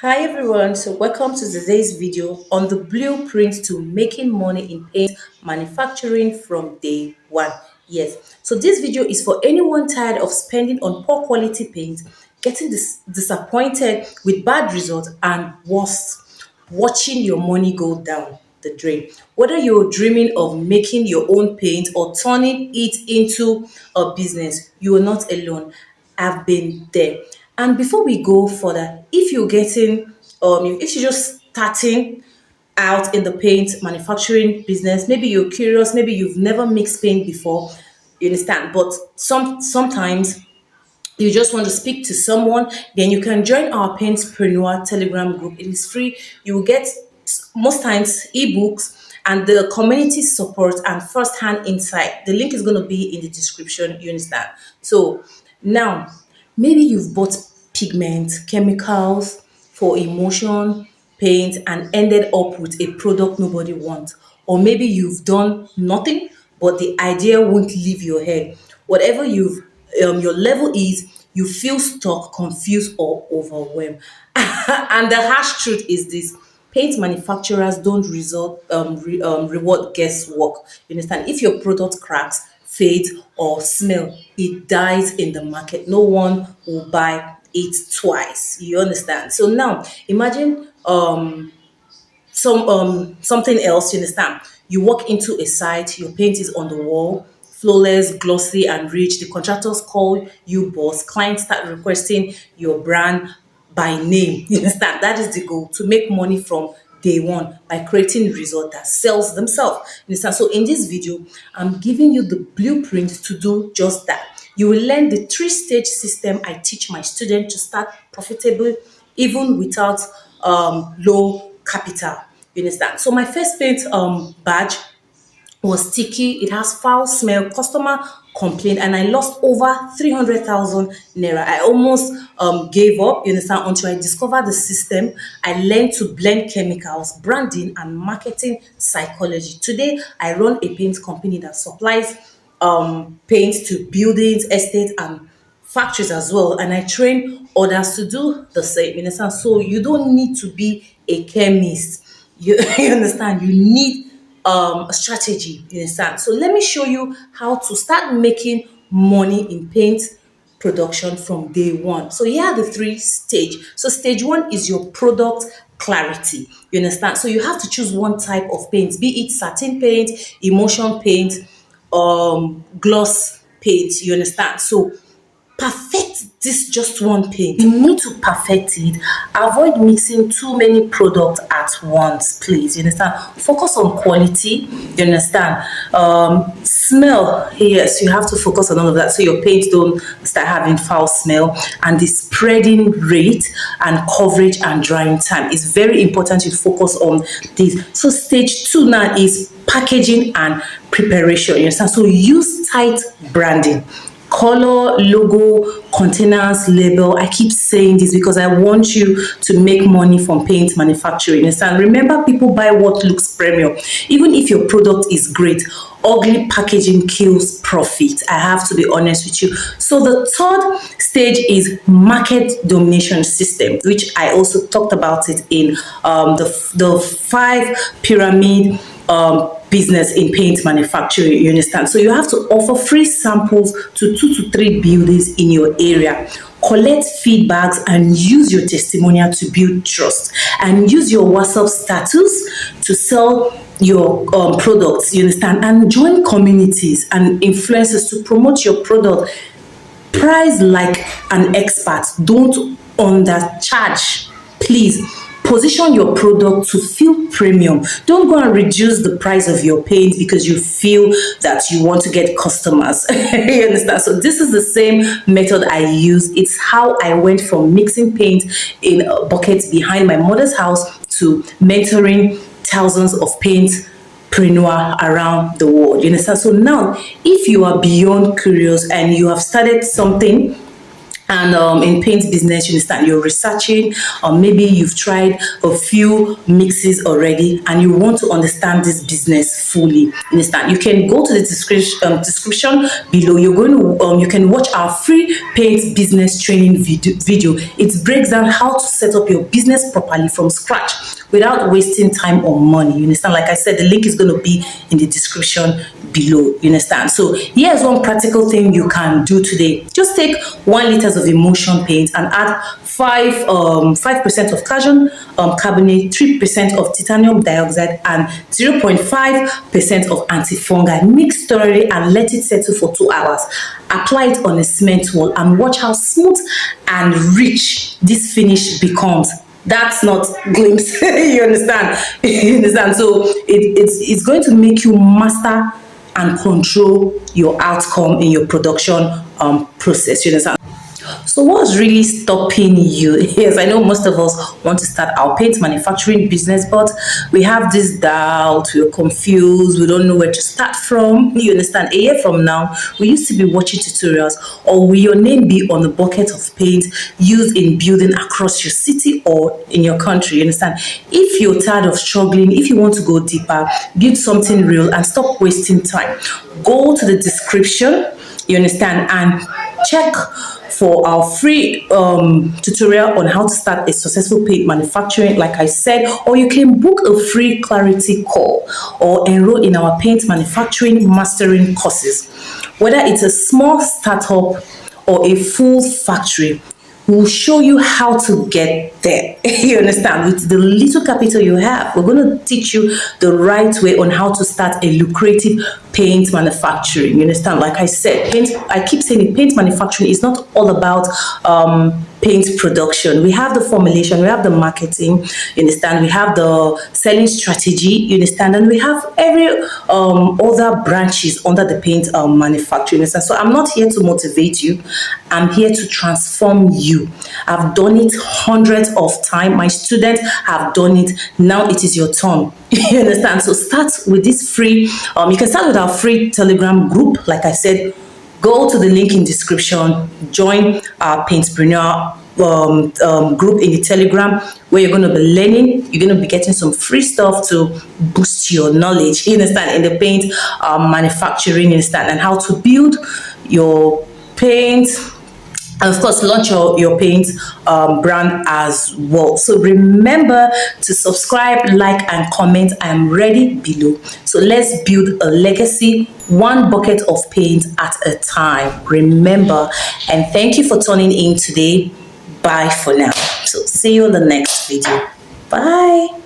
Hi everyone, so welcome to today's video on the blueprint to making money in paint manufacturing from day one. Yes, so this video is for anyone tired of spending on poor quality paint, getting disappointed with bad results, and worse, watching your money go down the drain. Whether you're dreaming of making your own paint or turning it into a business, you are not alone. I've been there. And before we go further, if you're getting, if you're just starting out in the paint manufacturing business, maybe you're curious, maybe you've never mixed paint before, you understand. But sometimes you just want to speak to someone, then you can join our Paintpreneur Telegram group. It is free. You will get most times ebooks and the community support and first-hand insight. The link is going to be in the description. You understand? So now, maybe you've bought pigment, chemicals for emotion, paint, and ended up with a product nobody wants. Or maybe you've done nothing, but the idea won't leave your head. Whatever your level is, you feel stuck, confused, or overwhelmed. And the harsh truth is this: paint manufacturers don't reward guesswork. You understand? If your product cracks, fades, or smell, it dies in the market. No one will buy it twice. You understand? So now imagine something else. You understand? You walk into a site, your paint is on the wall, flawless, glossy, and rich. The contractors call you boss. Clients start requesting your brand by name. You understand? That is the goal, to make money from day one by creating result that sells themselves. You understand? So in this video, I'm giving you the blueprint to do just that. You will learn the three-stage system I teach my students to start profitable even without low capital. You understand? So my first paint badge was sticky. It has foul smell. Customer complained, and I lost over 300,000 naira. I almost gave up. You understand? Until I discovered the system, I learned to blend chemicals, branding, and marketing psychology. Today, I run a paint company that supplies paint to buildings, estates, and factories as well, and I train others to do the same. You understand? So you don't need to be a chemist. You understand? You need a strategy. You understand? So let me show you how to start making money in paint production from day one. So here are the three stage. So stage one is your product clarity. You understand? So you have to choose one type of paint, be it satin paint, emotion paint, gloss paint. You understand? So perfect this just one paint. You need to perfect it. Avoid mixing too many products at once, please. You understand? Focus on quality. You understand? Smell. Yes, you have to focus on all of that so your paint don't start having foul smell. And the spreading rate and coverage and drying time is very important. You focus on this. So stage two now is packaging and preparation. You understand? So use tight branding, color, logo, containers, label. I keep saying this because I want you to make money from paint manufacturing. And remember, people buy what looks premium. Even if your product is great, ugly packaging kills profit. I have to be honest with you. So the third stage is market domination system, which I also talked about it in the five pyramid business in paint manufacturing. You understand? So you have to offer free samples to 2 to 3 buildings in your area. Collect feedbacks and use your testimonial to build trust. And use your WhatsApp status to sell your products. You understand? And join communities and influencers to promote your product. Price like an expert. Don't undercharge, please. Position your product to feel premium. Don't go and reduce the price of your paint because you feel that you want to get customers. You understand? So this is the same method I use. It's how I went from mixing paint in buckets behind my mother's house to mentoring thousands of paintpreneurs around the world. You understand? So now, if you are beyond curious and you have started something and in paint business, you understand, you're researching, or maybe you've tried a few mixes already and you want to understand this business fully, you understand, you can go to the description below. You're going to you can watch our free paint business training video. It breaks down how to set up your business properly from scratch without wasting time or money, you understand. Like I said, the link is going to be in the description below, you understand. So here's one practical thing you can do today. Just take 1 liter of emulsion paint and add 5% of calcium carbonate, 3% of titanium dioxide, and 0.5% of antifungal. Mix thoroughly and let it settle for 2 hours. Apply it on a cement wall and watch how smooth and rich this finish becomes. That's not glimpse. You understand? You understand? So it's going to make you master and control your outcome in your production process. You understand? So what's really stopping you? Yes, I know most of us want to start our paint manufacturing business, but we have this doubt, we're confused, we don't know where to start from. You understand? A year from now, we used to be watching tutorials, or will your name be on the bucket of paint used in building across your city or in your country? You understand? If you're tired of struggling, if you want to go deeper, build something real and stop wasting time, go to the description, you understand, and check for our free tutorial on how to start a successful paint manufacturing, like I said, or you can book a free clarity call or enroll in our paint manufacturing mastering courses. Whether it's a small startup or a full factory, we'll show you how to get there. You understand? With the little capital you have, we're going to teach you the right way on how to start a lucrative paint manufacturing. You understand? Like I said, I keep saying it, paint manufacturing is not all about paint production. We have the formulation, we have the marketing, you understand, we have the selling strategy, you understand, and we have every other branches under the paint manufacturing, you understand. So I'm not here to motivate you, I'm here to transform you. I've done it hundreds of times, my students have done it, now it is your turn. You understand? So start with this free, you can start with our free Telegram group. Like I said, go to the link in description, join our Paintpreneur group in the Telegram, where you're going to be learning, you're going to be getting some free stuff to boost your knowledge, you understand, in the paint manufacturing, you understand, and how to build your paint, and of course launch your paint brand as well. So remember to subscribe, like, and comment. I'm ready below. So let's build a legacy, one bucket of paint at a time. Remember, and thank you for tuning in today. Bye for now. So see you in the next video. Bye.